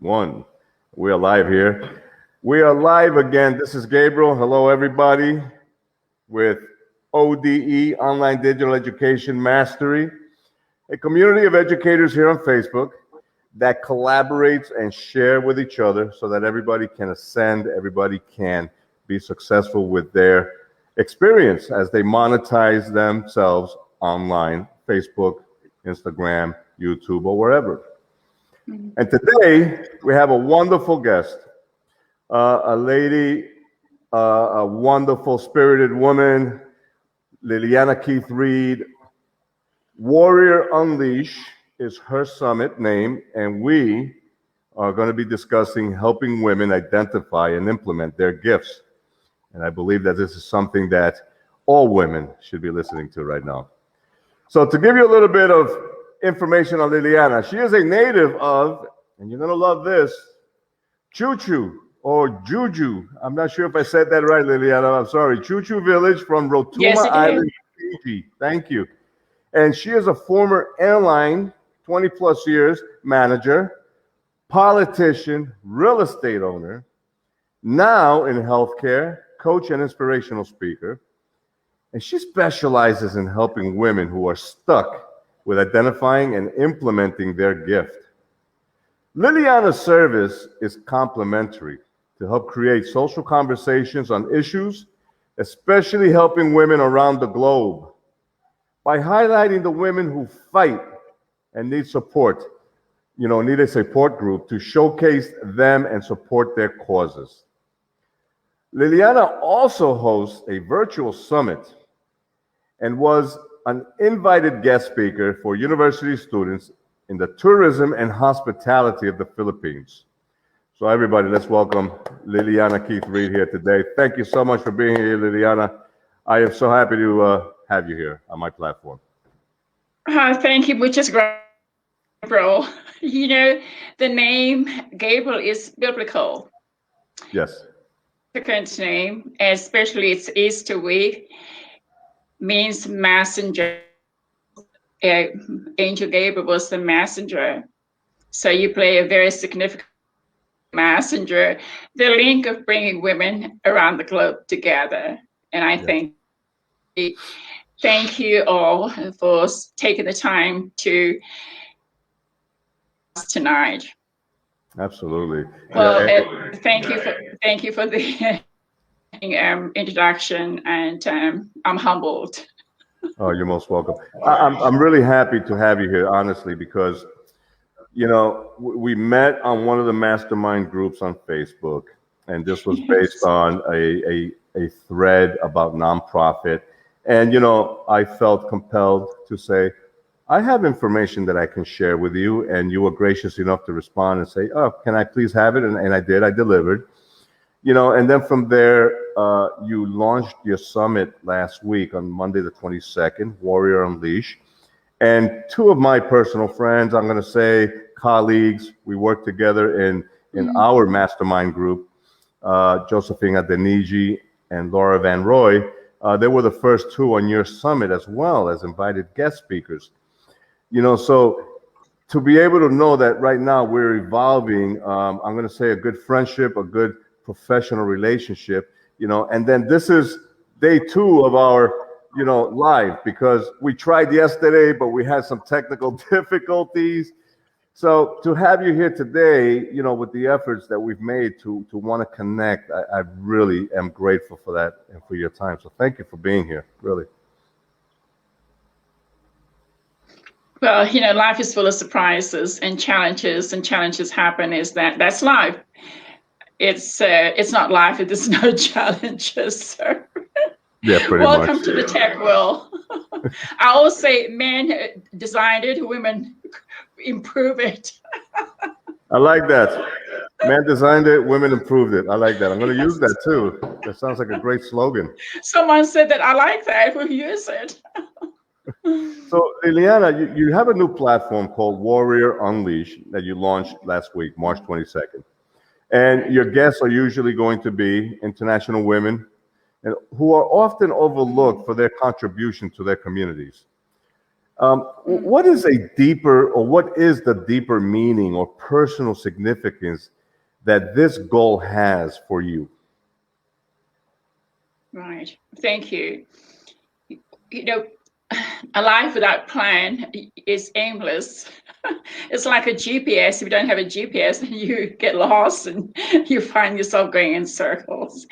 One. We are live here. We are live again. This is Gabriel. Hello, everybody, with ODE, Online Digital Education Mastery, a community of educators here on Facebook that collaborates and share with each other so that everybody can ascend, everybody can be successful with their experience as they monetize themselves online, Facebook, Instagram, YouTube, or wherever. And today we have a wonderful guest, a lady, a wonderful spirited woman, Liliana Keith-Reid. Warrior Unleash is her summit name, and we are going to be discussing helping women identify and implement their gifts. And I believe that this is something that all women should be listening to right now. So to give you a little bit of information on Liliana, she is a native of, and you're going to love this, Choo-Choo or Juju. I'm not sure if I said that right, Liliana. I'm sorry. Choo-Choo Village from Rotuma Island, Fiji. Thank you. And she is a former airline, 20 plus years, manager, politician, real estate owner, now in healthcare, coach and inspirational speaker. And she specializes in helping women who are stuck with identifying and implementing their gift. Liliana's service is complementary to help create social conversations on issues, especially helping women around the globe, by highlighting the women who fight and need support, need a support group to showcase them and support their causes. Liliana also hosts a virtual summit and was an invited guest speaker for university students in the tourism and hospitality of the Philippines. So everybody, let's welcome Liliana Keith-Reid here today. Thank you so much for being here, Liliana. I am so happy to have you here on my platform. Thank you, which is great, bro. The name Gabriel is biblical. Yes. Second name, especially it's Easter week, means messenger. Angel Gabriel was the messenger. So you play a very significant messenger, the link of bringing women around the globe together. And I think, thank you all for taking the time to tonight. Absolutely. Well, thank you for the introduction, and I'm humbled. Oh, you're most welcome. I'm really happy to have you here, honestly, because we met on one of the mastermind groups on Facebook, and this was based on a thread about nonprofit. And I felt compelled to say, I have information that I can share with you, and you were gracious enough to respond and say, oh, can I please have it? And I did. I delivered. And then from there, you launched your summit last week on Monday the 22nd, Warrior Unleash. And two of my personal friends, I'm going to say colleagues, we worked together in our mastermind group, Josephine Adeniji and Laura Van Roy. They were the first two on your summit as well as invited guest speakers. So to be able to know that right now we're evolving, I'm going to say a good friendship, a good professional relationship, and then this is day 2 of our, live, because we tried yesterday, but we had some technical difficulties. So to have you here today, with the efforts that we've made to want to connect, I really am grateful for that and for your time. So thank you for being here, really. Well, life is full of surprises and challenges happen. That's life. It's not life if there's no challenges. So. Yeah, pretty Welcome much. to the tech world. I always say men designed it, women improve it. I like that. Men designed it, women improved it. I like that. I'm going to use that too. That sounds like a great slogan. Someone said that. I like that. We'll use it. So, Liliana, you have a new platform called Warrior Unleash that you launched last week, March 22nd. And your guests are usually going to be international women and who are often overlooked for their contribution to their communities. What is a deeper, or what is the deeper meaning or personal significance that this goal has for you? Right. Thank you. You know, a life without plan is aimless. It's like a GPS. If you don't have a GPS, you get lost and you find yourself going in circles.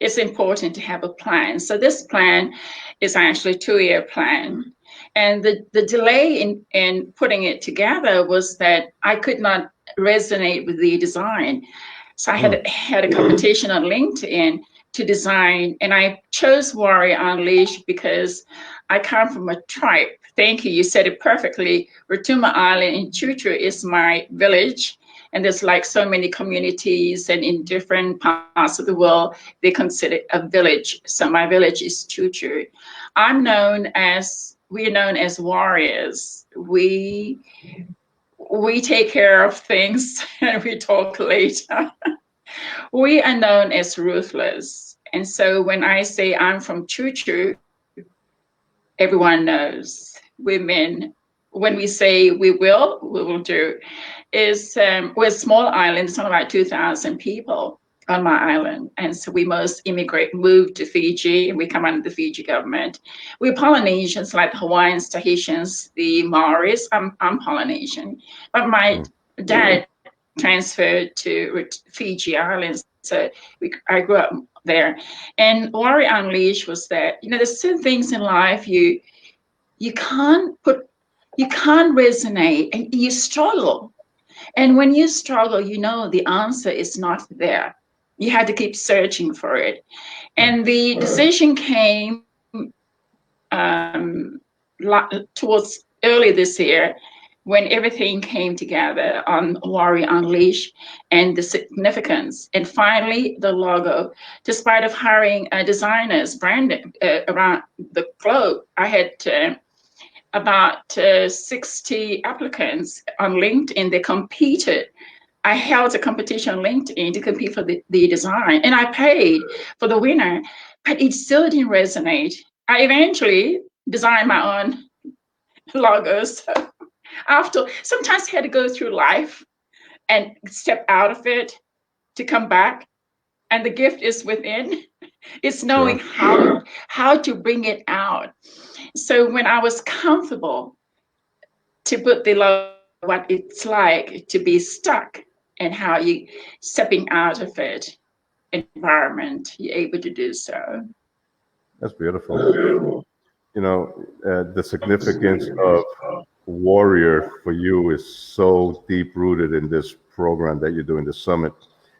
It's important to have a plan. So this plan is actually a 2-year plan. And the delay in putting it together was that I could not resonate with the design. So I had a competition on LinkedIn to design, and I chose Warrior Unleashed because I come from a tribe. Thank you. You said it perfectly. Rotuma Island in Chuchu is my village, and there's like so many communities, and in different parts of the world, they consider it a village. So my village is Chuchu. We're known as warriors. We take care of things, and we talk later. We are known as ruthless. And so when I say I'm from Chuchu, everyone knows. Women, when we say we will do, we're a small island. It's only about 2,000 people on my island. And so we most move to Fiji, and we come under the Fiji government. We're Polynesians, like the Hawaiians, Tahitians, the Maoris. I'm Polynesian. But my dad transferred to Fiji Islands. So I grew up there. And Warrior Unleashed was that, there's certain things in life you can't resonate, and you struggle. And when you struggle, the answer is not there. You had to keep searching for it. And the decision came towards early this year, when everything came together on Warrior Unleashed and the significance. And finally, the logo. Despite of hiring designers, branding around the globe, I had about 60 applicants on LinkedIn. They competed. I held a competition on LinkedIn to compete for the design, and I paid for the winner, but it still didn't resonate. I eventually designed my own logos. Sometimes you had to go through life and step out of it to come back. And the gift is within. It's knowing how to bring it out. So when I was comfortable to put the logo, what it's like to be stuck, and how you stepping out of it environment, you're able to do so. That's beautiful. The significance of warrior for you is so deep rooted in this program that you're doing, the summit,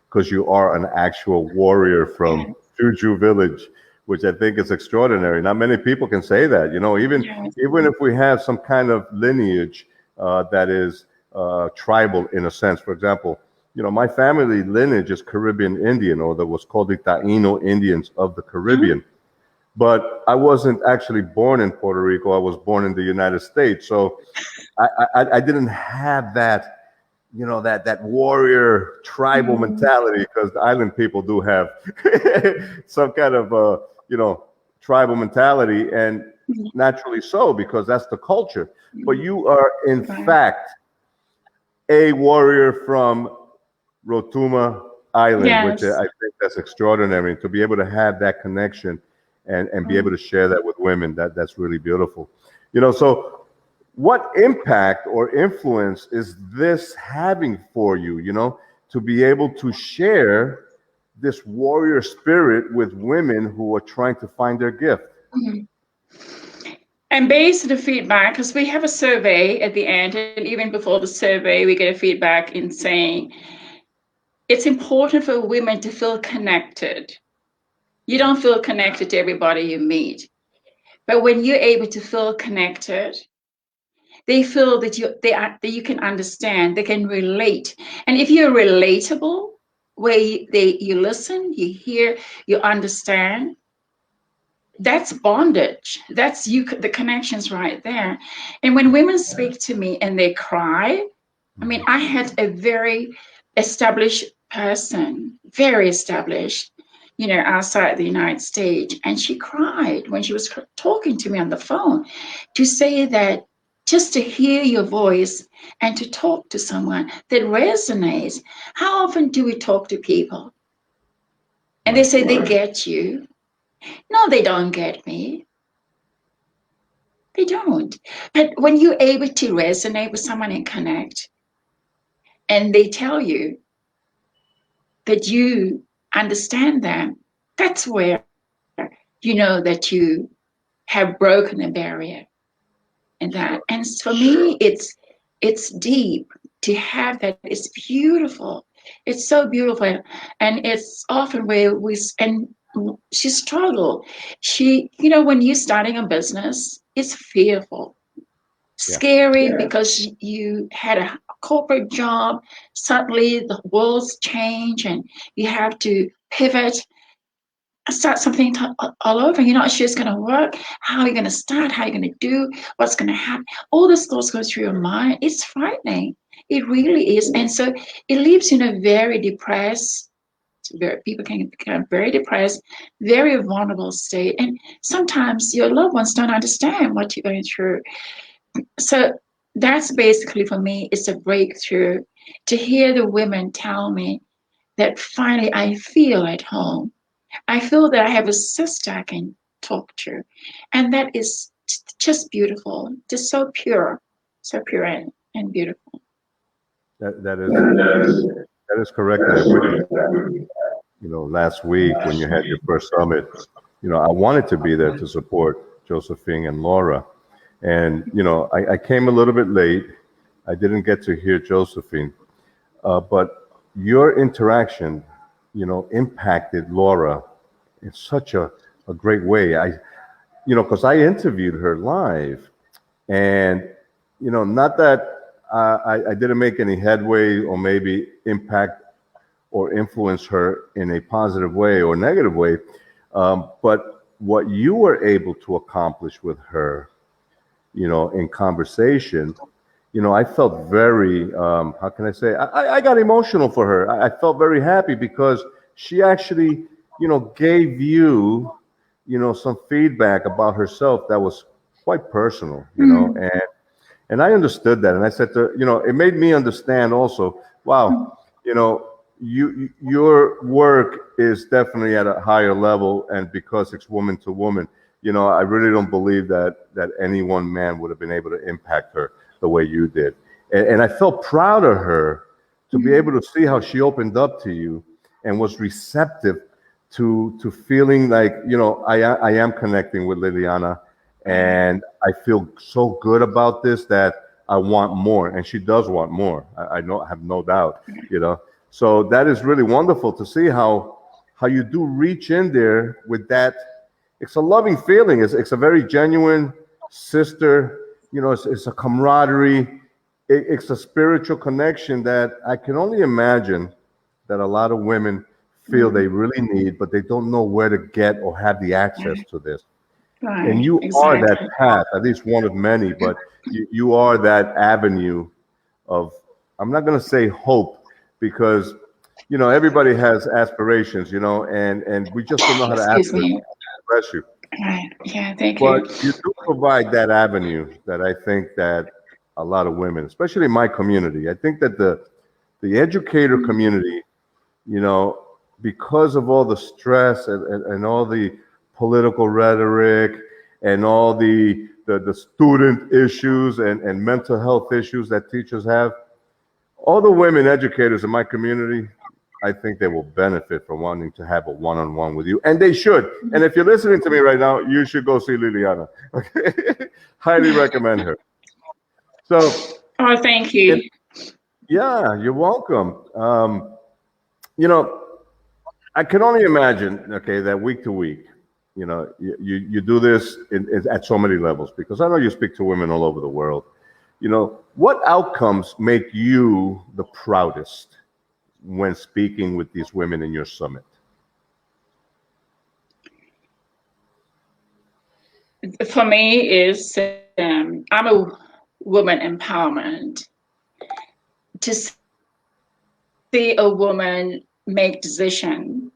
because you are an actual warrior from Juju village, which I think is extraordinary. Not many people can say that, even if we have some kind of lineage that is tribal in a sense. For example, my family lineage is Caribbean Indian, or that was called the Taino Indians of the Caribbean. But I wasn't actually born in Puerto Rico. I was born in the United States. So I didn't have that, that warrior tribal mentality, because the island people do have some kind of, tribal mentality, and naturally so, because that's the culture. But you are, in fact, a warrior from Rotuma Island, which I think that's extraordinary. To be able to have that connection and be able to share that with women, that's really beautiful. So what impact or influence is this having for you, to be able to share this warrior spirit with women who are trying to find their gift? And based on the feedback, because we have a survey at the end, and even before the survey, we get a feedback in saying it's important for women to feel connected. You don't feel connected to everybody you meet. But when you're able to feel connected, they feel that you can understand, they can relate. And if you're relatable, where you listen, you hear, you understand, that's bondage. That's the connection's right there. And when women speak to me and they cry, I had a very established person, very established, outside the United States. And she cried when she was talking to me on the phone, to say that just to hear your voice and to talk to someone that resonates. How often do we talk to people and they say they get you? No, they don't get me. They don't. But when you're able to resonate with someone and connect, and they tell you that you understand them, that's where you know that you have broken a barrier. And for me, it's deep to have that. It's beautiful. It's so beautiful, and it's often where she struggled. When you're starting a business, it's fearful, scary, because you had a corporate job. Suddenly, the world's change, and you have to pivot, start something all over. You're not sure it's going to work. How are you going to start? How are you going to do? What's going to happen? All these thoughts go through your mind. It's frightening. It really is. And so it leaves you in a very depressed, people can become very depressed, very vulnerable state. And sometimes your loved ones don't understand what you're going through. So that's basically, for me, it's a breakthrough to hear the women tell me that finally I feel at home. I feel that I have a sister I can talk to. And that is just beautiful, just so pure and beautiful. That is correct. And I wish, last week when you had your first summit, I wanted to be there to support Josephine and Laura. And, I came a little bit late. I didn't get to hear Josephine. But your interaction, impacted Laura in such a great way. Because I interviewed her live, and, not that I didn't make any headway or maybe impact or influence her in a positive way or negative way. But what you were able to accomplish with her, in conversation, I felt very, how can I say, I got emotional for her. I felt very happy because she actually, gave you, some feedback about herself that was quite personal, and I understood that. And I said to her, it made me understand also, wow, your work is definitely at a higher level. And because it's woman to woman, I really don't believe that any one man would have been able to impact her the way you did. And I felt proud of her to be able to see how she opened up to you and was receptive to feeling like, I am connecting with Liliana, and I feel so good about this that I want more. And she does want more. I have no doubt, So that is really wonderful to see how you do reach in there with that. It's a loving feeling. It's a very genuine sister. It's a camaraderie. It's a spiritual connection that I can only imagine that a lot of women feel they really need, but they don't know where to get or have the access to this. Right, and you exactly. are that path, at least one of many, but you are that avenue of, I'm not going to say hope, because everybody has aspirations, and we just don't know how to Excuse access. me. Bless you. Right. Yeah, thank But you. you do provide that avenue that I think that a lot of women, especially in my community, I think that the educator community, because of all the stress and all the political rhetoric and all the student issues and mental health issues that teachers have, all the women educators in my community, I think they will benefit from wanting to have a one-on-one with you, and they should. And if you're listening to me right now, you should go see Liliana. Okay, highly recommend her. So, Oh, thank you. yeah, you're welcome. I can only imagine, okay, that week to week, you do this at so many levels, because I know you speak to women all over the world. What outcomes make you the proudest when speaking with these women in your summit? For me, is I'm a woman empowerment. To see a woman make decision,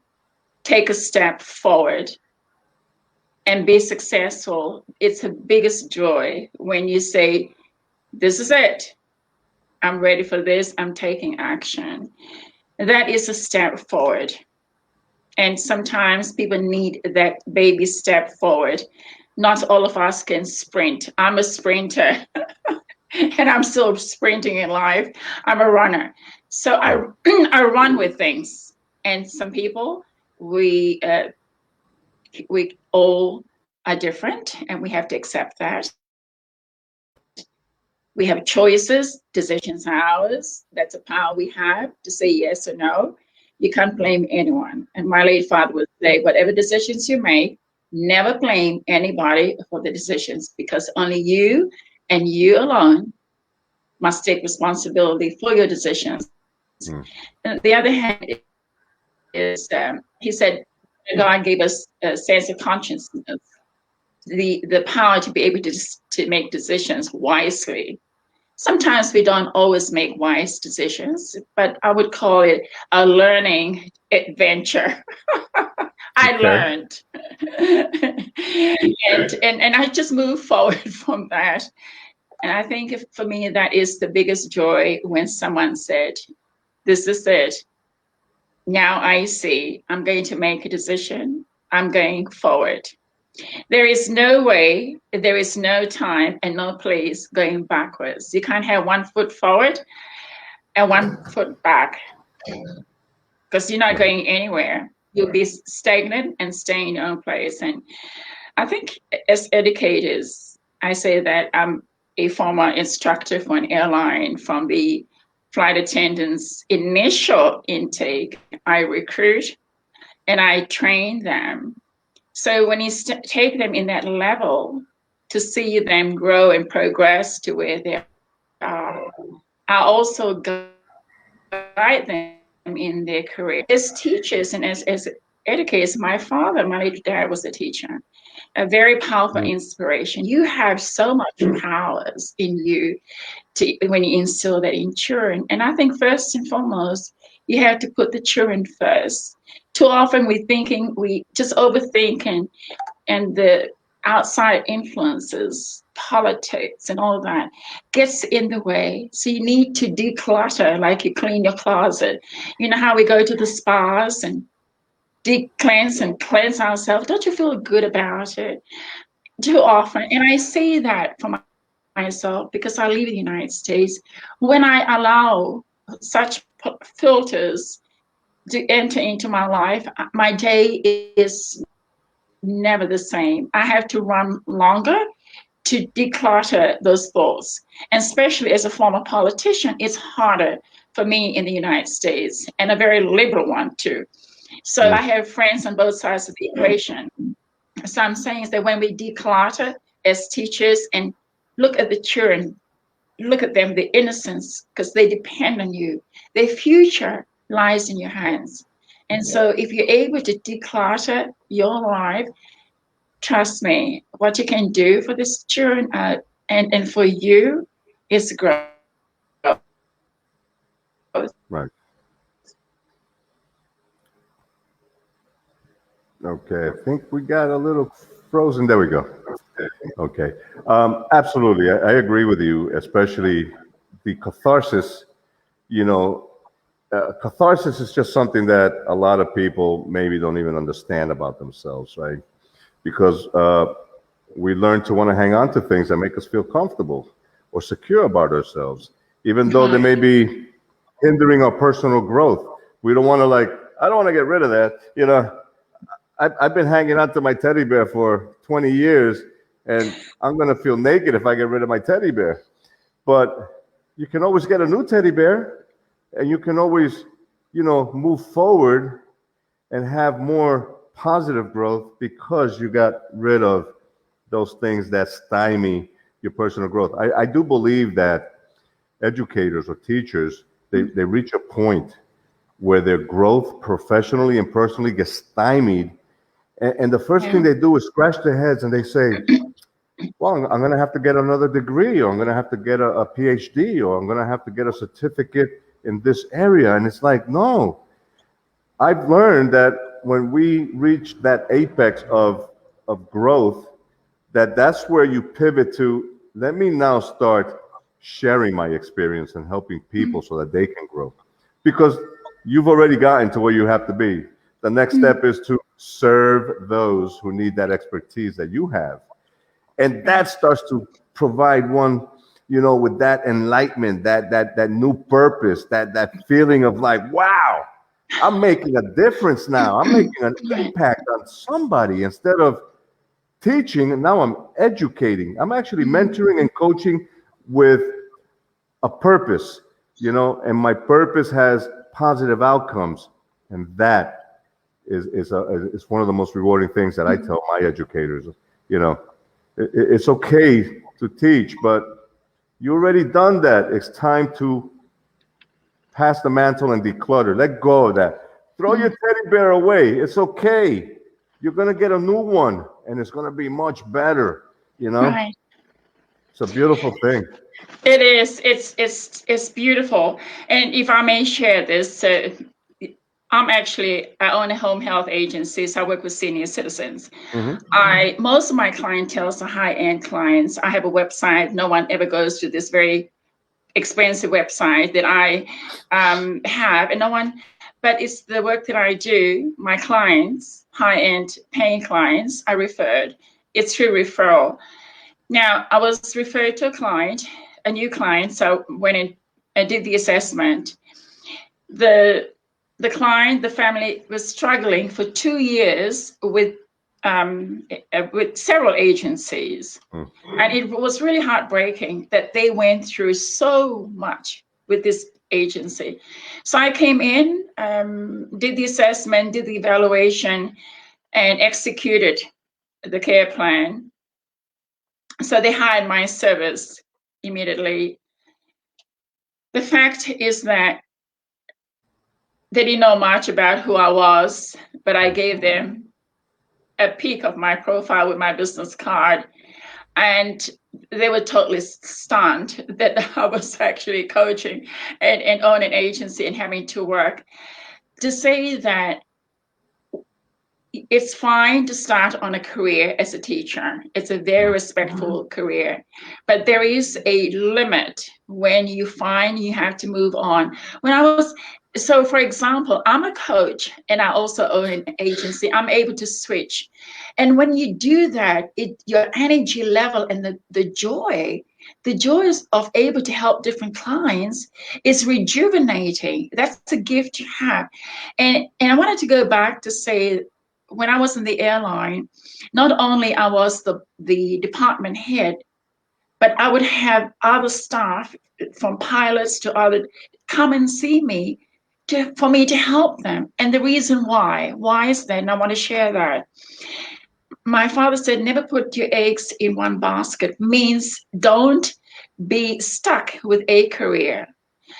take a step forward, and be successful, it's the biggest joy when you say This is it. I'm ready for this. I'm taking action. That is a step forward. And sometimes people need that baby step forward. Not all of us can sprint. I'm a sprinter and I'm still sprinting in life. I'm a runner. So I run with things. And some people, we all are different and we have to accept that. We have choices, decisions are ours. That's a power we have to say yes or no. You can't blame anyone. And my late father would say, whatever decisions you make, never blame anybody for the decisions, because only you and you alone must take responsibility for your decisions. And the other hand is, he said, God gave us a sense of consciousness, the power to be able to make decisions wisely. Sometimes we don't always make wise decisions, but I would call it a learning adventure. I learned. and I just moved forward from that. And I think for me, that is the biggest joy when someone said, this is it. Now I see, I'm going to make a decision. I'm going forward. There is no way, there is no time and no place going backwards. You can't have 1 foot forward and 1 foot back, because you're not going anywhere. You'll be stagnant and staying in your own place. And I think as educators, I say that I'm a former instructor for an airline. From the flight attendants' initial intake, I recruit and I train them. So when you take them in that level, to see them grow and progress to where they are, I also guide them in their career. As teachers and as educators, my late dad was a teacher, a very powerful inspiration. You have so much powers in you when you instill that in children. And I think first and foremost, you have to put the children first. Too often we just overthink, and the outside influences, politics and all that gets in the way. So you need to declutter, like you clean your closet. You know how we go to the spas and cleanse ourselves? Don't you feel good about it? Too often, and I say that for myself because I live in the United States, when I allow such filters to enter into my life, my day is never the same. I have to run longer to declutter those thoughts. And especially as a former politician, it's harder for me in the United States, and a very liberal one too. So I have friends on both sides of the equation. So I'm saying is that when we declutter as teachers and look at the children, look at them, the innocence, because they depend on you. Their future lies in your hands. And so if you're able to declutter your life, trust me, what you can do for this children and for you is growth. Right. Okay, I think we got a little frozen. There we go. Okay. Absolutely. I agree with you, especially the catharsis. You know, catharsis is just something that a lot of people maybe don't even understand about themselves, right? Because we learn to want to hang on to things that make us feel comfortable or secure about ourselves, even though they may be hindering our personal growth. We don't want to I don't want to get rid of that. You know, I've been hanging on to my teddy bear for 20 years, and I'm going to feel naked if I get rid of my teddy bear. But you can always get a new teddy bear, and you can always, move forward and have more positive growth because you got rid of those things that stymie your personal growth. I do believe that educators or teachers, they reach a point where their growth professionally and personally gets stymied. And the first thing they do is scratch their heads and they say, well, I'm going to have to get another degree, or I'm going to have to get a PhD, or I'm going to have to get a certificate in this area. And it's like, no. I've learned that when we reach that apex of growth, that's where you pivot to, let me now start sharing my experience and helping people so that they can grow. Because you've already gotten to where you have to be. The next step is to serve those who need that expertise that you have. And that starts to provide one, with that enlightenment, that new purpose, that feeling of like, wow, I'm making a difference now. I'm making an impact on somebody instead of teaching. And now I'm educating. I'm actually mentoring and coaching with a purpose, and my purpose has positive outcomes. And that is one of the most rewarding things that I tell my educators. It's okay to teach, but you already done that. It's time to pass the mantle and declutter. Let go of that. Throw your teddy bear away. It's okay. You're gonna get a new one, and it's gonna be much better. Right. It's a beautiful thing. It is. It's beautiful. And if I may share this, I own a home health agency, so I work with senior citizens. Most of my clientele are high-end clients. I have a website. No one ever goes to this very expensive website that I have, and no one. But it's the work that I do. My clients, high-end paying clients, I referred. It's through referral. Now, I was referred to a new client, so went in and did the assessment. The client, the family was struggling for 2 years with several agencies. And it was really heartbreaking that they went through so much with this agency. So I came in, did the assessment, did the evaluation, and executed the care plan. So they hired my service immediately. The fact is that they didn't know much about who I was, but I gave them a peek of my profile with my business card. And they were totally stunned that I was actually coaching and own an agency and having to work. To say that it's fine to start on a career as a teacher. It's a very respectful career, but there is a limit when you find you have to move on. So for example, I'm a coach and I also own an agency. I'm able to switch. And when you do that, your energy level and the joy of able to help different clients is rejuvenating. That's a gift you have. And I wanted to go back to say, when I was in the airline, not only I was the department head, but I would have other staff from pilots to other come and see me for me to help them. And the reason why is that, and I want to share that. My father said, never put your eggs in one basket, means don't be stuck with a career.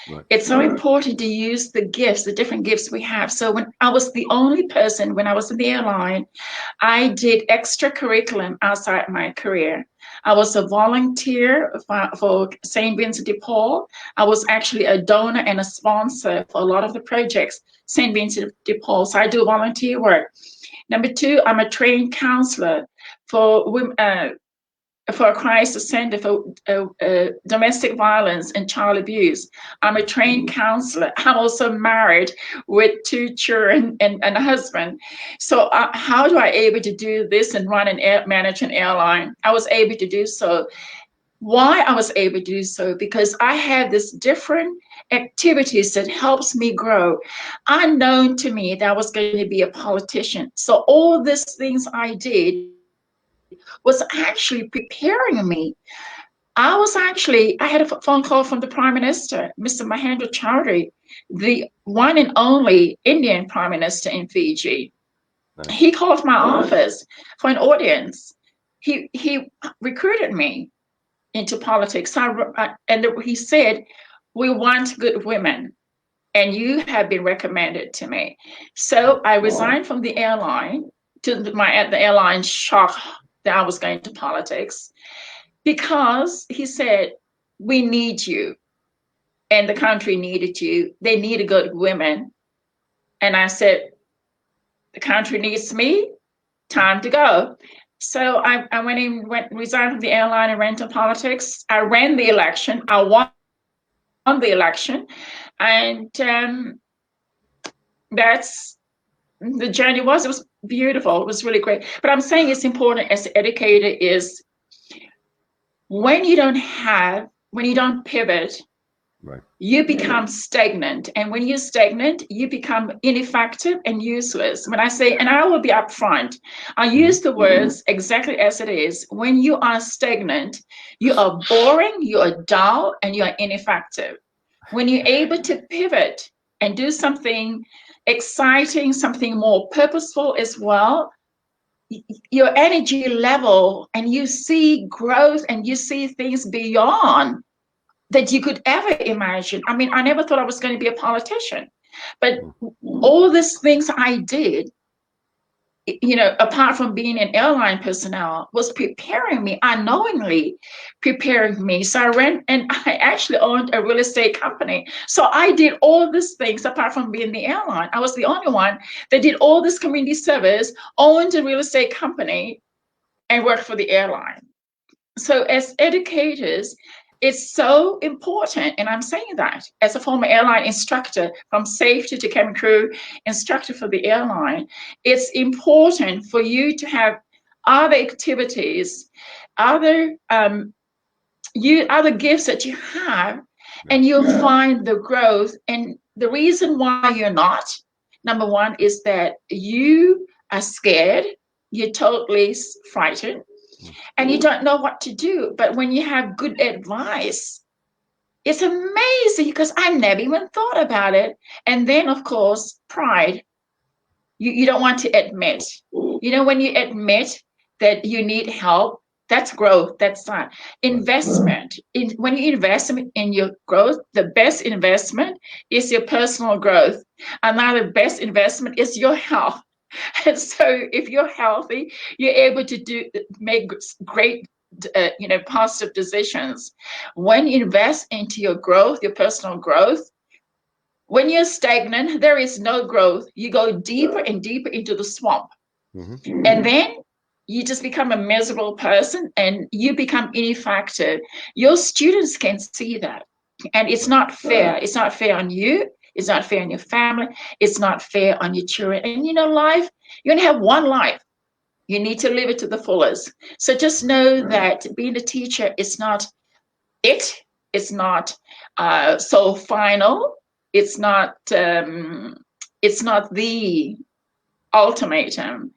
Right. It's so important to use the gifts, the different gifts we have. So when I was the only person, when I was in the airline, I did extra curriculum outside my career. I was a volunteer for St. Vincent de Paul. I was actually a donor and a sponsor for a lot of the projects, St. Vincent de Paul. So I do volunteer work. Number two, I'm a trained counselor for women, for a crisis center for domestic violence and child abuse. I'm a trained counselor. I'm also married with 2 children and a husband. So how do I able to do this and manage an airline? I was able to do so. Why I was able to do so? Because I had this different activities that helps me grow. Unknown to me that I was going to be a politician. So all these things I did was actually preparing me. I had a phone call from the Prime Minister, Mr. Mahendra Chaudhry, the one and only Indian Prime Minister in Fiji. Nice. He called my office for an audience. He recruited me into politics. And he said, we want good women, and you have been recommended to me. So I resigned from the airline at the airline shock that I was going to politics, because he said, we need you, and the country needed you. They needed good women. And I said, the country needs me, time to go. So I resigned from the airline and went into politics. I ran the election. I won the election, and that's the journey. It was beautiful. It was really great. But I'm saying it's important as an educator is when you don't pivot, Right. you become stagnant. And when you're stagnant, you become ineffective and useless. When I say, and I will be upfront, I use the words exactly as it is. When you are stagnant, you are boring, you are dull, and you are ineffective. When you're able to pivot and do something exciting, something more purposeful as well, your energy level, and you see growth and you see things beyond that you could ever imagine. I mean, I never thought I was going to be a politician, but all these things I did, apart from being an airline personnel, was preparing me, unknowingly preparing me. So I ran, and I actually owned a real estate company. So I did all these things apart from being the airline. I was the only one that did all this community service, owned a real estate company, and worked for the airline. So as educators, it's so important, and I'm saying that as a former airline instructor, from safety to cabin crew instructor for the airline, it's important for you to have other activities, other gifts that you have, and you'll find the growth. And the reason why you're not, number one, is that you are scared, you're totally frightened, and you don't know what to do. But when you have good advice, it's amazing, because I never even thought about it. And then, of course, pride. You don't want to admit. When you admit that you need help, that's growth. That's not investment. When you invest in your growth, the best investment is your personal growth. Another best investment is your health. And so if you're healthy, you're able to make great, positive decisions. When you invest into your growth, your personal growth, when you're stagnant, there is no growth. You go deeper and deeper into the swamp. And then you just become a miserable person and you become ineffective. Your students can see that. And it's not fair. It's not fair on you. It's not fair on your family. It's not fair on your children. And life, you only have one life. You need to live it to the fullest. So just know that being a teacher is not it. It's not so final. It's not the ultimatum.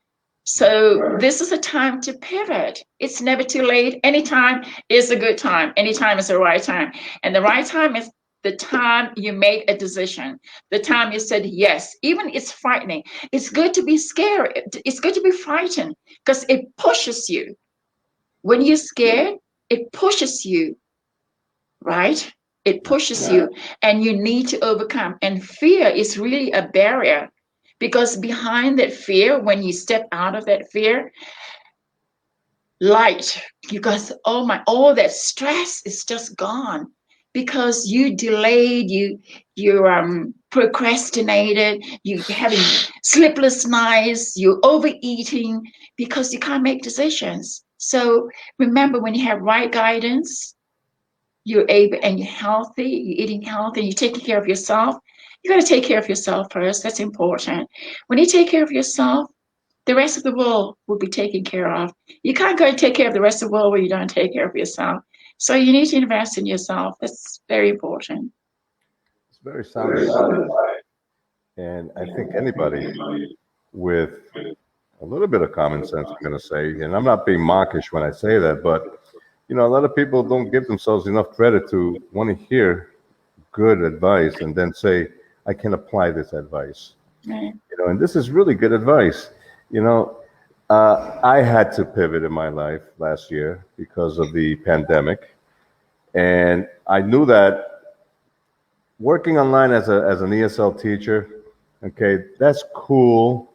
So this is a time to pivot. It's never too late. Anytime is a good time. Anytime is the right time. And the right time is the time you make a decision, the time you said yes. Even it's frightening. It's good to be scared. It's good to be frightened, because it pushes you. When you're scared, it pushes you, right? It pushes you, and you need to overcome. And fear is really a barrier, because behind that fear, when you step out of that fear, light, because all that stress is just gone. Because you delayed, you procrastinated, you having sleepless nights, you overeating, because you can't make decisions. So remember, when you have right guidance, you're able, and you're healthy, you're eating healthy, you're taking care of yourself. You got to take care of yourself first. That's important. When you take care of yourself, the rest of the world will be taken care of. You can't go and take care of the rest of the world where you don't take care of yourself. So you need to invest in yourself. That's very important. It's very sound advice. And I think anybody with a little bit of common sense, I'm going to say, and I'm not being mawkish when I say that, but a lot of people don't give themselves enough credit to want to hear good advice and then say, I can apply this advice. Right. And this is really good advice. I had to pivot in my life last year because of the pandemic. And I knew that working online as an ESL teacher, okay, that's cool.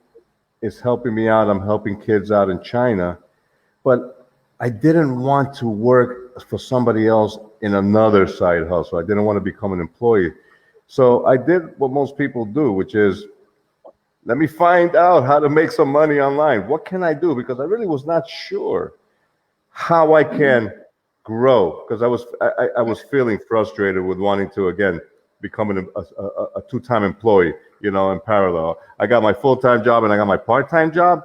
It's helping me out. I'm helping kids out in China. But I didn't want to work for somebody else in another side hustle. I didn't want to become an employee. So I did what most people do, which is, Let me find out how to make some money online. What can I do? Because I really was not sure how I can grow, because I was feeling frustrated with wanting to, again, becoming a two-time employee, you know, in parallel. I got my full-time job and I got my part-time job.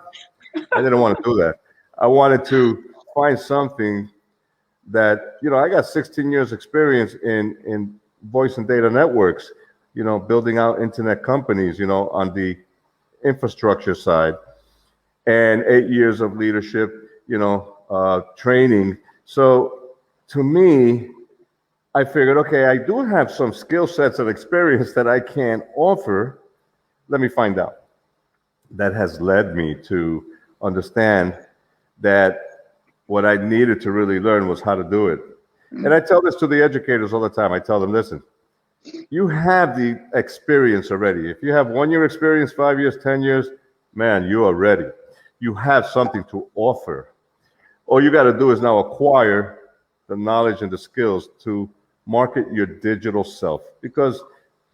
I didn't want to do that. I wanted to find something that, you know, I got 16 years experience in voice and data networks, you know, building out internet companies, you know, on the infrastructure side, and 8 years of leadership, you know, training. So to me, I figured, okay, I do have some skill sets and experience that I can offer. Let me find out. That has led me to understand that what I needed to really learn was how to do it. And I tell this to the educators all the time. I tell them, listen, you have the experience already. If you have 1 year experience, 5 years, 10 years, man, you are ready. You have something to offer. All you got to do is now acquire the knowledge and the skills to market your digital self, because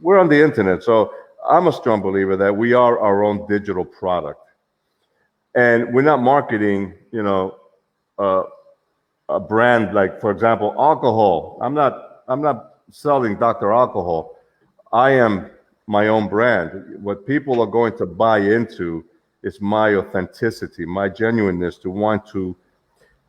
we're on the internet. So I'm a strong believer that we are our own digital product, and we're not marketing, you know, a brand like, for example, alcohol. I'm not selling Dr. Alcohol. I am my own brand. What people are going to buy into is my authenticity, my genuineness, to want to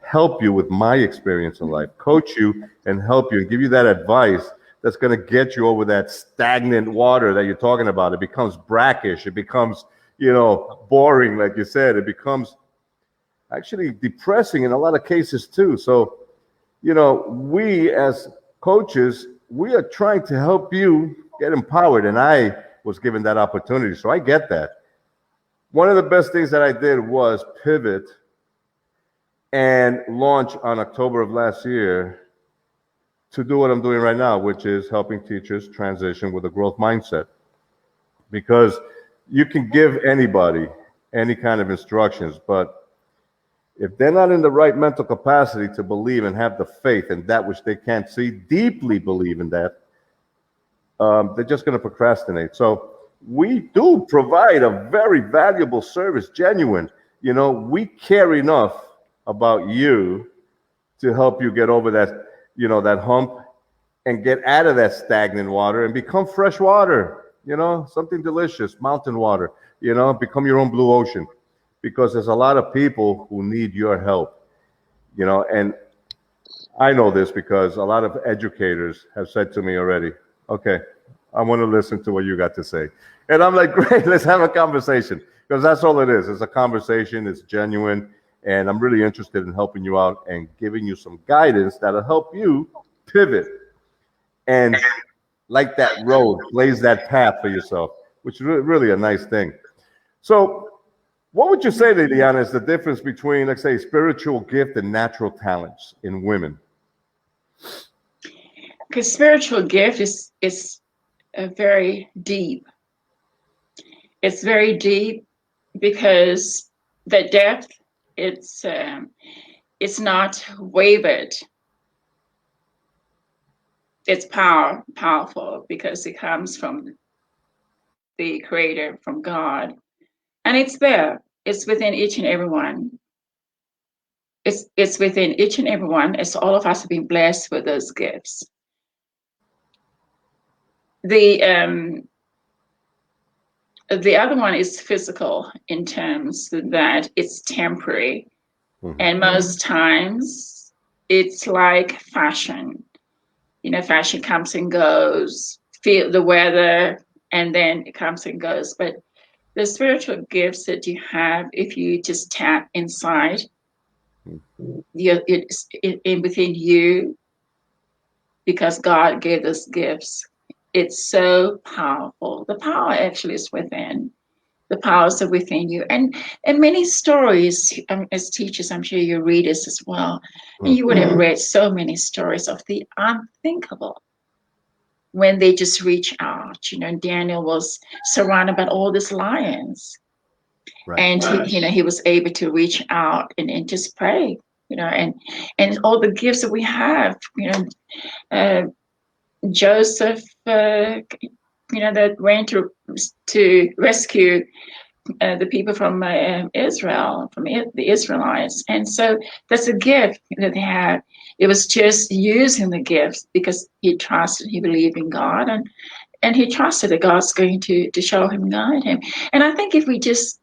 help you with my experience in life, coach you and help you and give you that advice that's going to get you over that stagnant water that you're talking about. It becomes brackish. It becomes, you know, boring, like you said. It becomes actually depressing in a lot of cases too. So, you know, we as coaches, we are trying to help you get empowered. And I was given that opportunity. So I get that. One of the best things that I did was pivot and launch on October of last year to do what I'm doing right now, which is helping teachers transition with a growth mindset. Because you can give anybody any kind of instructions, but if they're not in the right mental capacity to believe and have the faith in that which they can't see, deeply believe in that, they're just going to procrastinate. So we do provide a very valuable service, genuine. You know, we care enough about you to help you get over that, you know, that hump and get out of that stagnant water and become fresh water, you know, something delicious, mountain water, you know, become your own blue ocean, because there's a lot of people who need your help, you know. And I know this because a lot of educators have said to me already, okay, I want to listen to what you got to say. And I'm like, great, let's have a conversation, because that's all it is. It's a conversation. It's genuine. And I'm really interested in helping you out and giving you some guidance that'll help you pivot and, like that road, blaze that path for yourself, which is really a nice thing. So what would you say, Liliana, is the difference between, let's say, spiritual gift and natural talents in women? Because spiritual gift is very deep. It's very deep because the depth, it's not wavered. It's powerful because it comes from the Creator, from God, and it's there. It's within each and every one. It's within each and every one. It's all of us have been blessed with those gifts. The other one is physical, in terms that it's temporary. Mm-hmm. And most times it's like fashion. You know, fashion comes and goes, feel the weather, and then it comes and goes. But the spiritual gifts that you have, if you just tap inside, it's within you, because God gave us gifts. It's so powerful. The power actually is within. The powers are within you. And many stories, as teachers, I'm sure you read this as well, and you would have read so many stories of the unthinkable when they just reach out. You know, Daniel was surrounded by all these lions. Right. And he was able to reach out and just pray, you know, and all the gifts that we have, you know, Joseph, you know, that went to rescue the people from Israel, the Israelites. And so that's a gift that they had. It was just using the gifts because he believed in God, and he trusted that God's going to show him, guide him. And I think if we just,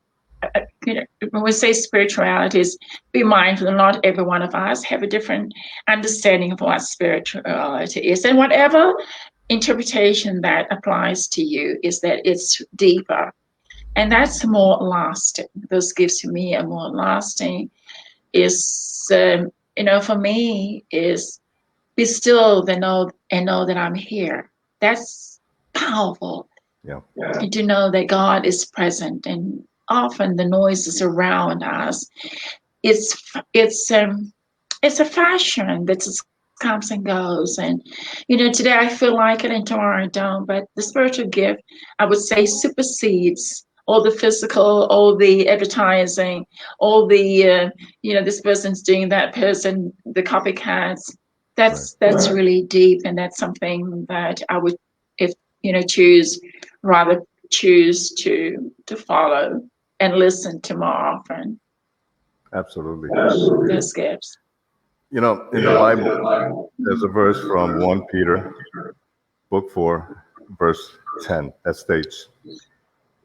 when we say spirituality, is be mindful that not every one of us have a different understanding of what spirituality is. And whatever interpretation that applies to you is that it's deeper. And that's more lasting. Those gifts to me are more lasting. Is, for me, is be still and know that I'm here. That's powerful. Yeah. To know that God is present, and often the noises around us. It's a fashion that just comes and goes. And today I feel like it, and tomorrow I don't. But the spiritual gift, I would say, supersedes all the physical, all the advertising, all the this person's doing that person, the copycats. That's really deep, and that's something that I would, if choose to follow and listen to more often. Absolutely. Those gifts. In the Bible, there's a verse from 1 Peter, book 4, verse 10, that states,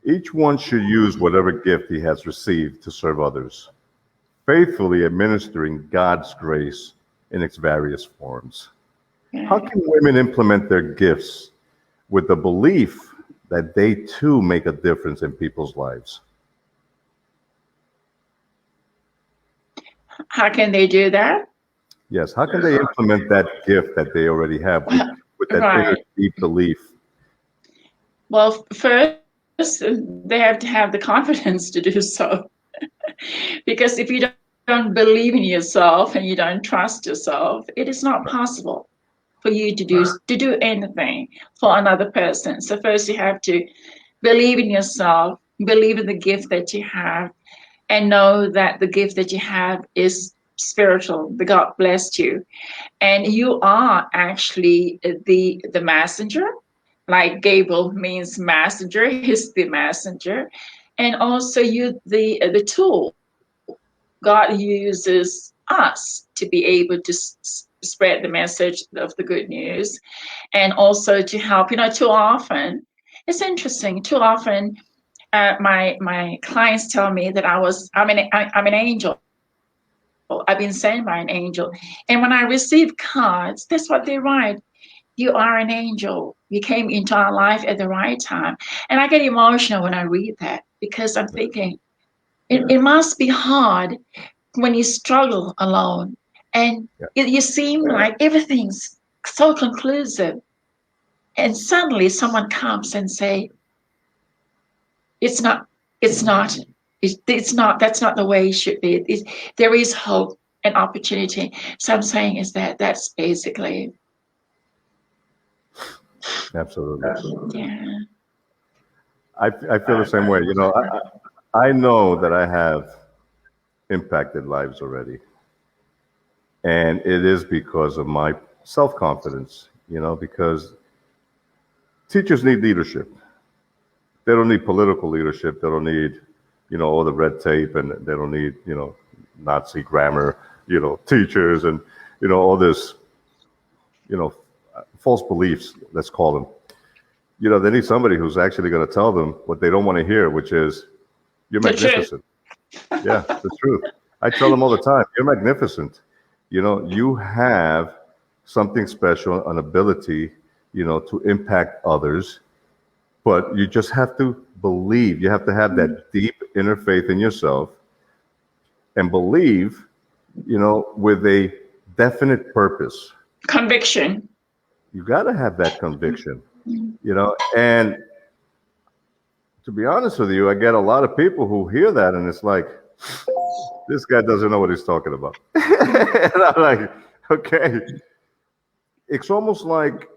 "Each one should use whatever gift he has received to serve others, faithfully administering God's grace in its various forms." How can women implement their gifts with the belief that they too make a difference in people's lives? How can they do that? Yes, how can they implement that gift that they already have with that inner deep belief? Well, first, they have to have the confidence to do so. Because if you don't believe in yourself and you don't trust yourself, it is not possible for you to do anything for another person. So first you have to believe in yourself, believe in the gift that you have, and know that the gift that you have is spiritual, that God blessed you. And you are actually the messenger. Like Gabriel means messenger, he's the messenger. And also you the tool. God uses us to be able to spread the message of the good news, and also to help. Too often, it's interesting. Too often, my clients tell me that I'm an angel. I've been sent by an angel, and when I receive cards, that's what they write. You are an angel. You came into our life at the right time, and I get emotional when I read that, because I'm thinking it must be hard when you struggle alone, and you seem like everything's so conclusive, and suddenly someone comes and say, it's not that's not the way it should be. There is hope and opportunity. So I'm saying is that's basically. Absolutely. Yeah. I feel the same way. I know that I have impacted lives already. And it is because of my self-confidence, because teachers need leadership. They don't need political leadership. They don't need, all the red tape, and they don't need, Nazi grammar, teachers, and, all this, false beliefs, let's call them. They need somebody who's actually going to tell them what they don't want to hear, which is, "You're magnificent." Yeah, the truth. I tell them all the time, "You're magnificent. You have something special, an ability, to impact others, but you just have to believe. You have to have that deep inner faith in yourself and believe, with a definite purpose." Conviction. You got to have that conviction, and to be honest with you, I get a lot of people who hear that and it's like, this guy doesn't know what he's talking about. And I'm like, okay. It's almost like,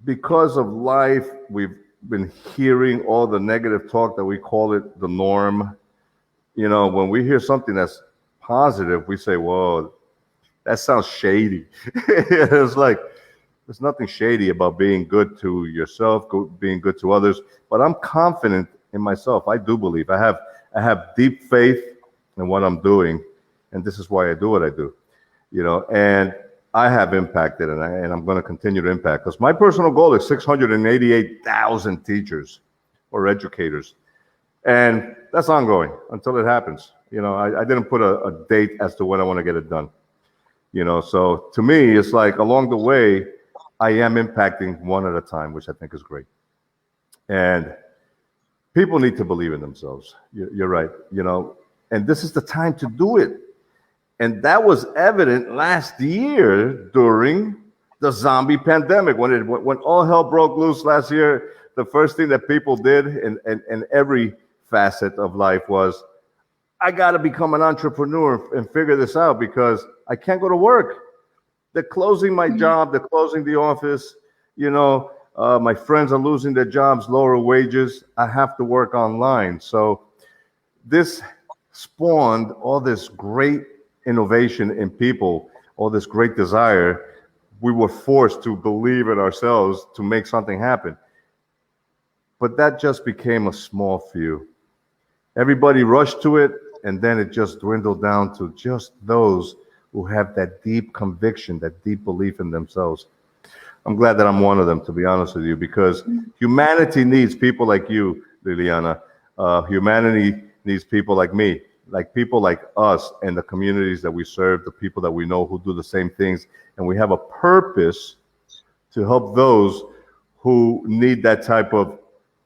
because of life, we've been hearing all the negative talk that we call it the norm. When we hear something that's positive, we say, whoa, that sounds shady. It's like, there's nothing shady about being good to yourself, being good to others. But I'm confident in myself. I do believe. I have deep faith in what I'm doing, and this is why I do what I do. And I have impacted, and I'm going to continue to impact, because my personal goal is 688,000 teachers or educators, and that's ongoing until it happens. I didn't put a date as to when I want to get it done. So to me, it's like along the way, I am impacting one at a time, which I think is great. And people need to believe in themselves. You're right. And this is the time to do it. And that was evident last year during the zombie pandemic, when all hell broke loose last year. The first thing that people did in every facet of life was, I got to become an entrepreneur and figure this out, because I can't go to work. They're closing my job. They're closing the office. My friends are losing their jobs, lower wages. I have to work online. So this spawned all this great innovation in people, all this great desire. We were forced to believe in ourselves to make something happen. But that just became a small few. Everybody rushed to it, and then it just dwindled down to just those who have that deep conviction, that deep belief in themselves. I'm glad that I'm one of them, to be honest with you, because humanity needs people like you, Liliana. Humanity needs people like me, like people like us and the communities that we serve, the people that we know who do the same things. And we have a purpose to help those who need that type of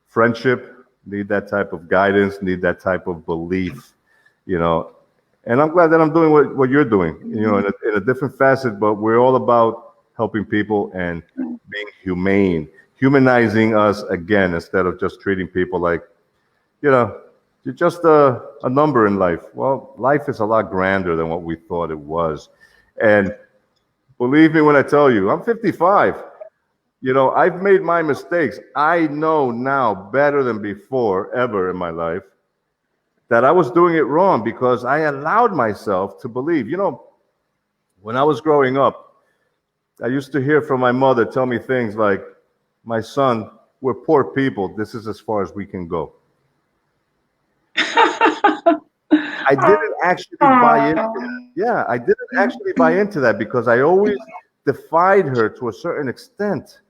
friendship, need that type of guidance, need that type of belief, And I'm glad that I'm doing what you're doing, in a different facet, but we're all about helping people and being humane, humanizing us again, instead of just treating people like, you're just a number in life. Well, life is a lot grander than what we thought it was. And believe me when I tell you, I'm 55. I've made my mistakes. I know now better than before ever in my life that I was doing it wrong, because I allowed myself to believe. When I was growing up, I used to hear from my mother tell me things like, my son, we're poor people. This is as far as we can go. I didn't actually buy into that. Yeah, I didn't actually buy into that, because I always defied her to a certain extent,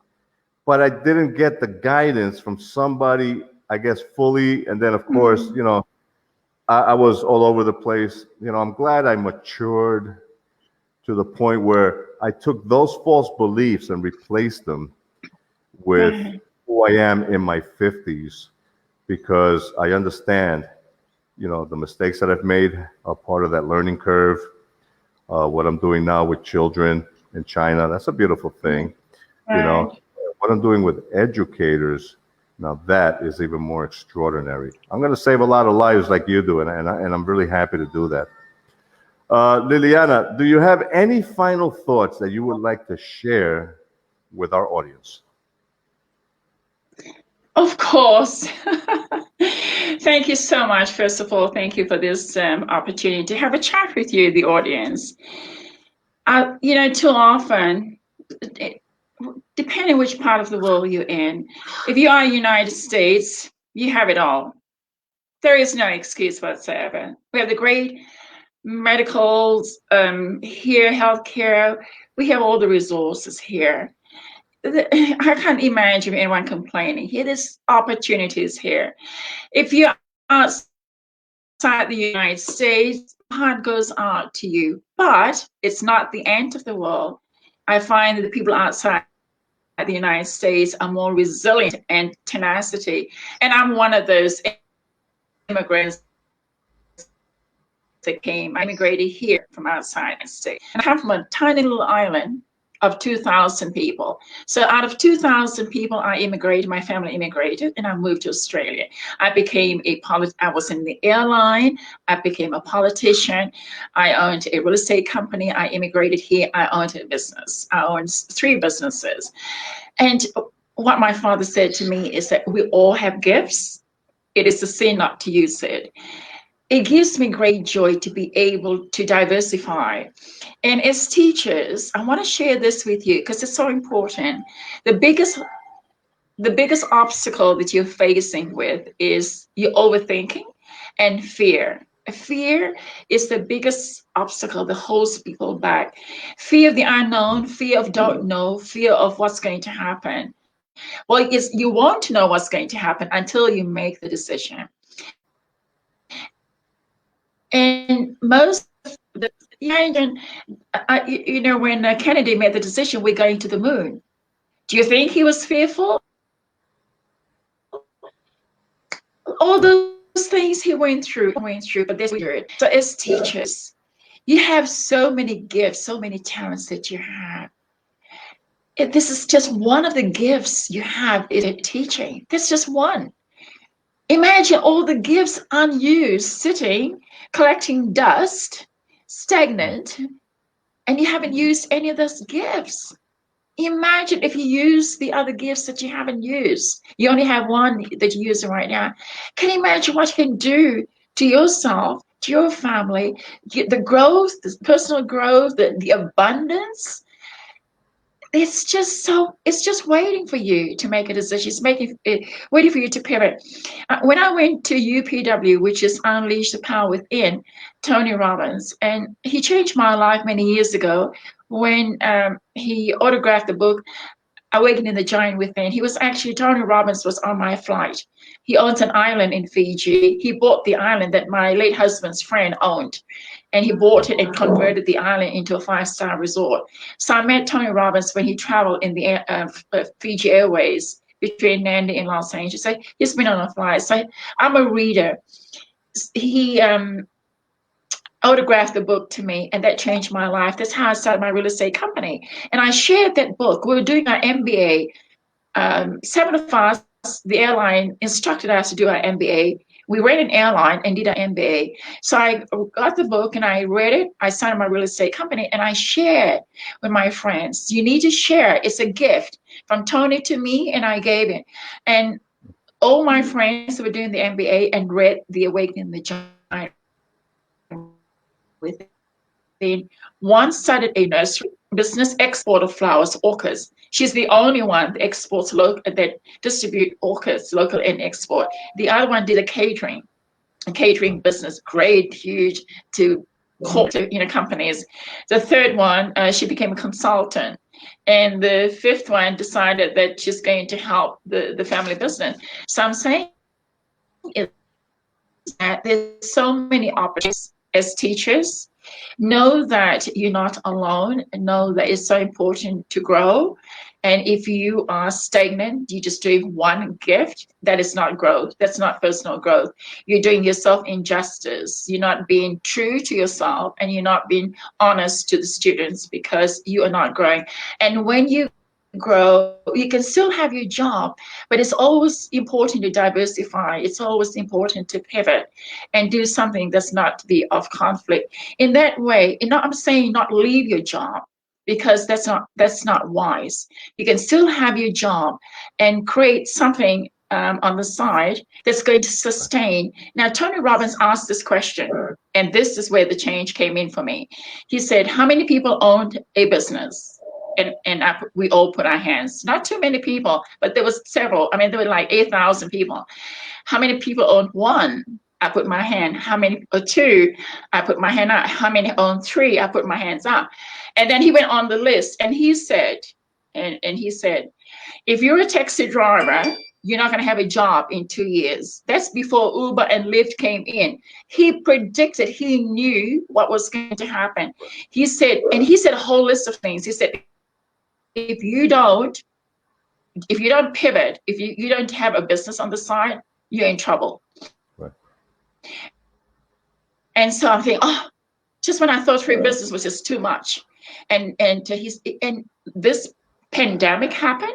but I didn't get the guidance from somebody, I guess, fully. And then, of course, I was all over the place. I'm glad I matured to the point where I took those false beliefs and replaced them with who I am in my 50s, because I understand, the mistakes that I've made are part of that learning curve. What I'm doing now with children in China, that's a beautiful thing. What I'm doing with educators, now that is even more extraordinary. I'm going to save a lot of lives like you do, and I'm really happy to do that. Liliana, do you have any final thoughts that you would like to share with our audience? Of course. Thank you so much. First of all, thank you for this opportunity to have a chat with you, the audience. Too often, depending which part of the world you're in, if you are in the United States, you have it all. There is no excuse whatsoever. We have the great medicals here, healthcare. We have all the resources here. I can't imagine anyone complaining. Here, there's opportunities here. If you're outside the United States, my heart goes out to you, but it's not the end of the world. I find that the people outside the United States are more resilient and tenacity. And I'm one of those immigrants that came. I immigrated here from outside the state. And I come from a tiny little island of 2,000 people. So out of 2,000 people, I immigrated, my family immigrated, and I moved to Australia. I was in the airline, I became a politician, I owned a real estate company, I immigrated here, I owned a business. I owned 3 businesses. And what my father said to me is that we all have gifts. It is a sin not to use it. It gives me great joy to be able to diversify. And as teachers, I want to share this with you because it's so important. The biggest the biggest obstacle that you're facing with is your overthinking and fear. Fear is the biggest obstacle that holds people back. Fear of the unknown, fear of don't know, fear of what's going to happen. Well, you want to know what's going to happen until you make the decision. And most of the, when Kennedy made the decision, we're going to the moon. Do you think he was fearful? All those things he went through, but this weird. So as teachers, you have so many gifts, so many talents that you have. This is just one of the gifts you have is teaching. That's just one. Imagine all the gifts unused, sitting, collecting dust, stagnant, and you haven't used any of those gifts. Imagine if you use the other gifts that you haven't used. You only have one that you're using right now. Can you imagine what you can do to yourself, to your family, the growth, the personal growth, the abundance? It's just waiting for you to make a decision. It's waiting for you to pivot. When I went to UPW, which is Unleash the Power Within, Tony Robbins, and he changed my life many years ago when he autographed the book, Awakening the Giant Within. Tony Robbins was on my flight. He owns an island in Fiji. He bought the island that my late husband's friend owned. And he bought it and converted the island into a 5-star resort. So I met Tony Robbins when he traveled in the Fiji Airways between Nandi and Los Angeles. So he's been on a flight. So I'm a reader. He autographed the book to me, and that changed my life. That's how I started my real estate company. And I shared that book. We were doing our MBA. 7 of us, the airline instructed us to do our MBA. We read an airline and did our MBA. So I got the book and I read it. I started my real estate company and I shared with my friends. You need to share. It's a gift from Tony to me, and I gave it. And all my friends who were doing the MBA and read The Awakening the Giant Within. One started a nursery business, export of flowers, orchids. She's the only one that exports that distribute orchids, local and export. The other one did a catering business, great, huge, to corporate companies. The third one, she became a consultant. And the fifth one decided that she's going to help the family business. So I'm saying is that there's so many opportunities as teachers. Know that you're not alone. Know that it's so important to grow. And if you are stagnant, you're just doing one gift, that is not growth. That's not personal growth. You're doing yourself injustice. You're not being true to yourself, and you're not being honest to the students, because you are not growing. And when you grow, you can still have your job, but it's always important to diversify. It's always important to pivot and do something that's not be of conflict. In that way, I'm saying not leave your job, because that's not wise. You can still have your job and create something on the side that's going to sustain. Now, Tony Robbins asked this question, and this is where the change came in for me. He said, how many people owned a business? And we all put our hands. Not too many people, but there was several. I mean, there were like 8,000 people. How many people owned one? I put my hand. How many? Or two? I put my hand up. How many owned three? I put my hands up. And then he went on the list, and he said, if you're a taxi driver, you're not going to have a job in 2 years. That's before Uber and Lyft came in. He predicted, he knew what was going to happen. He said a whole list of things. He said, if you don't pivot, if you don't have a business on the side, you're in trouble. Right. And so I'm thinking, just when I thought free business was just too much. And this pandemic happened,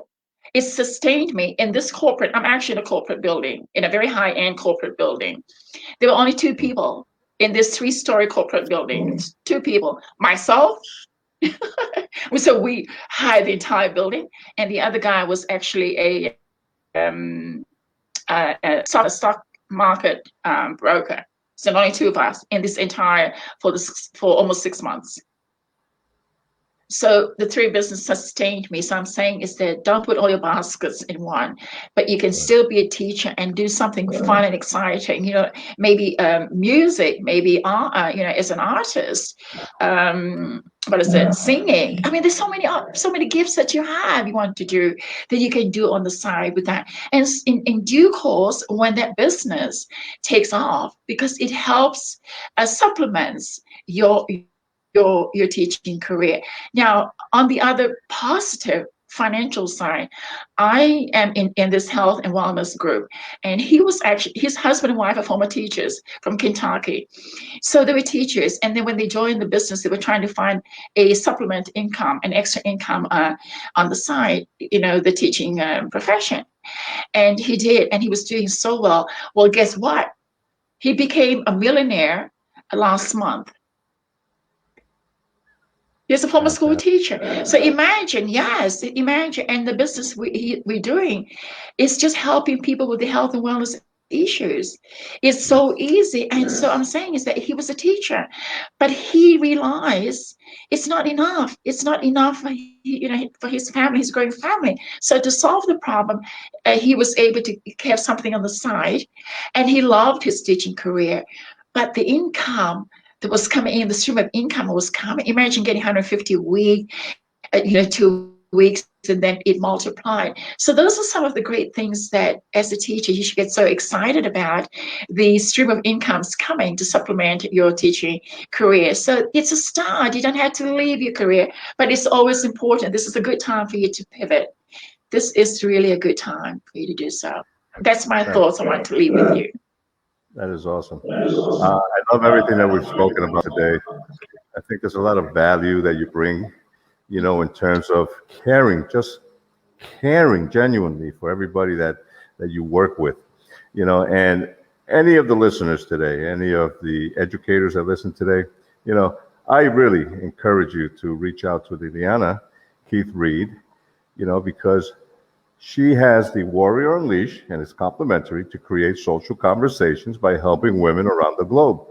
it sustained me in this corporate. I'm actually in a corporate building, in a very high-end corporate building. There were only 2 people in this 3-story corporate building. 2 people, myself. So we hired the entire building, and the other guy was actually a stock market broker. So only 2 of us in this entire for almost 6 months. So the three businesses sustained me. So I'm saying is that don't put all your baskets in one, but you can still be a teacher and do something fun and exciting. You know, maybe music, maybe art. You know, as an artist, what is it? Singing. I mean, there's so many gifts that you have. You want to do that you can do on the side with that. And in due course, when that business takes off, because it helps supplements your teaching career. Now, on the other positive financial side, I am in this health and wellness group, and he was actually, his husband and wife are former teachers from Kentucky. So they were teachers, and then when they joined the business, they were trying to find a supplement income, an extra income on the side, you know, the teaching profession. And he did, and he was doing so well. Well, guess what? He became a millionaire last month. He's a former school teacher. So imagine, yes, imagine. And the business we're doing is just helping people with the health and wellness issues. It's so easy. And so I'm saying is that he was a teacher, but he realized it's not enough. It's not enough, you know, for his family, his growing family. So to solve the problem, he was able to have something on the side, and he loved his teaching career. But the income that was coming in, the stream of income was coming. Imagine getting 150 a week, you know, 2 weeks, and then it multiplied. So those are some of the great things that as a teacher, you should get so excited about, the stream of incomes coming to supplement your teaching career. So it's a start. You don't have to leave your career, but it's always important. This is a good time for you to pivot. This is really a good time for you to do so. That's my thoughts I want to leave with you. That is awesome. I love everything that we've spoken about today. I think there's a lot of value that you bring, you know, in terms of caring, just caring genuinely for everybody that you work with, you know. And any of the listeners today, any of the educators that listen today, you know, I really encourage you to reach out to Liliana Keith-Reid, you know, because she has the Warrior Unleash, and it's complimentary, to create social conversations by helping women around the globe.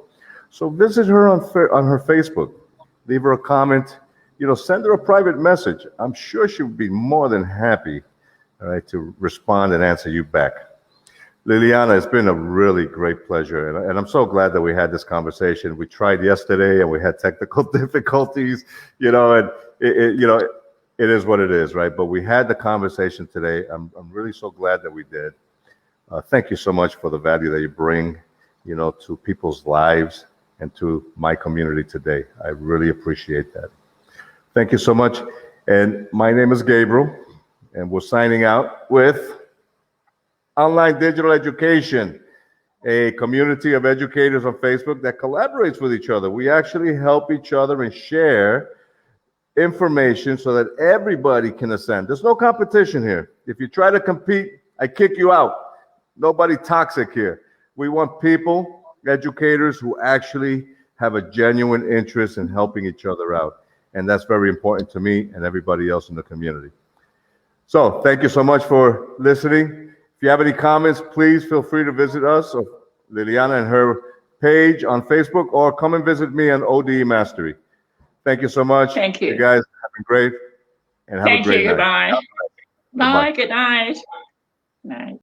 So visit her on her Facebook, leave her a comment, you know, send her a private message. I'm sure she would be more than happy, all right, to respond and answer you back. Liliana, it's been a really great pleasure, and I'm so glad that we had this conversation. We tried yesterday, and we had technical difficulties, you know, and you know, it is what it is, right? But we had the conversation today. I'm really so glad that we did. Thank you so much for the value that you bring, you know, to people's lives and to my community today. I really appreciate that. Thank you so much. And my name is Gabriel, and we're signing out with Online Digital Education, a community of educators on Facebook that collaborates with each other. We actually help each other and share information so that everybody can ascend. There's no competition here. If you try to compete, I kick you out. Nobody toxic here. We want people, educators, who actually have a genuine interest in helping each other out. And that's very important to me and everybody else in the community. So thank you so much for listening. If you have any comments, please feel free to visit us, or Liliana and her page on Facebook, or come and visit me on ODE Mastery. Thank you so much. Thank you. You guys have been great, and have a great night. Goodbye. Bye. Good night. Night.